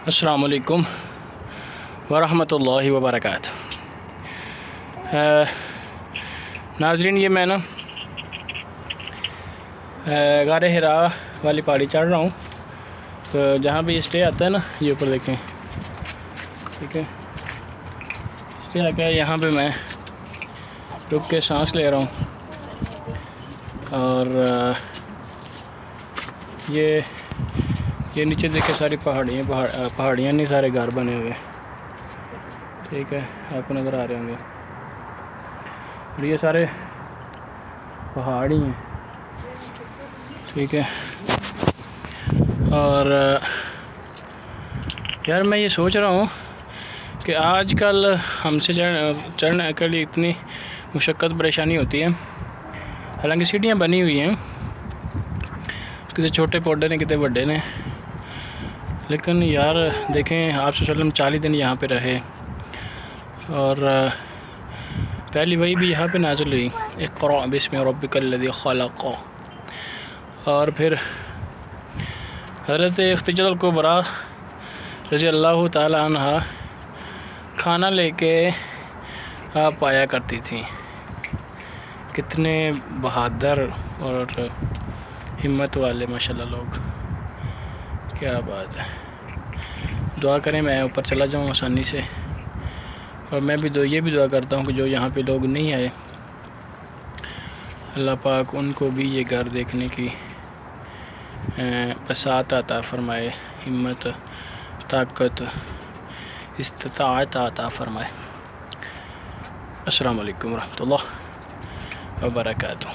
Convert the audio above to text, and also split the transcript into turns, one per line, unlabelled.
السلام علیکم ورحمۃ اللہ وبرکاتہ۔ ناظرین، یہ میں غار حرا والی پہاڑی چڑھ رہا ہوں، تو جہاں پہ یہ اسٹے آتا ہے نا، یہ اوپر دیکھیں، ٹھیک ہے، اسٹے آ کے یہاں پہ میں رک کے سانس لے رہا ہوں، اور یہ نیچے دیکھیں ساری پہاڑیاں نہیں، سارے گھر بنے ہوئے، ٹھیک ہے، آپ کو نظر آ رہے ہوں گے، اور یہ سارے پہاڑ ہی ہیں، ٹھیک ہے۔ اور یار میں یہ سوچ رہا ہوں کہ آج کل ہم سے چڑھنے کے لیے اتنی مشقت پریشانی ہوتی ہے، حالانکہ سیڑھیاں بنی ہوئی ہیں، کسی چھوٹے پودے نے کتنے بڑے نے، لیکن یار دیکھیں آپ صلی اللہ علیہ وسلم 40 دن یہاں پہ رہے، اور پہلی وحی بھی یہاں پہ نازل ہوئی، اقرأ بسم ربک الذی خلق، اور پھر حضرت خدیجہ الکبریٰ رضی اللہ تعالی عنہ کھانا لے کے آپ آیا کرتی تھیں، کتنے بہادر اور ہمت والے ماشاءاللہ لوگ، کیا بات ہے۔ دعا کریں میں اوپر چلا جاؤں آسانی سے، اور میں بھی یہ بھی دعا کرتا ہوں کہ جو یہاں پہ لوگ نہیں آئے، اللہ پاک ان کو بھی یہ گھر دیکھنے کی بساط عطا فرمائے، ہمت، طاقت، استطاعت عطا فرمائے۔ السلام علیکم ورحمۃ اللہ وبرکاتہ۔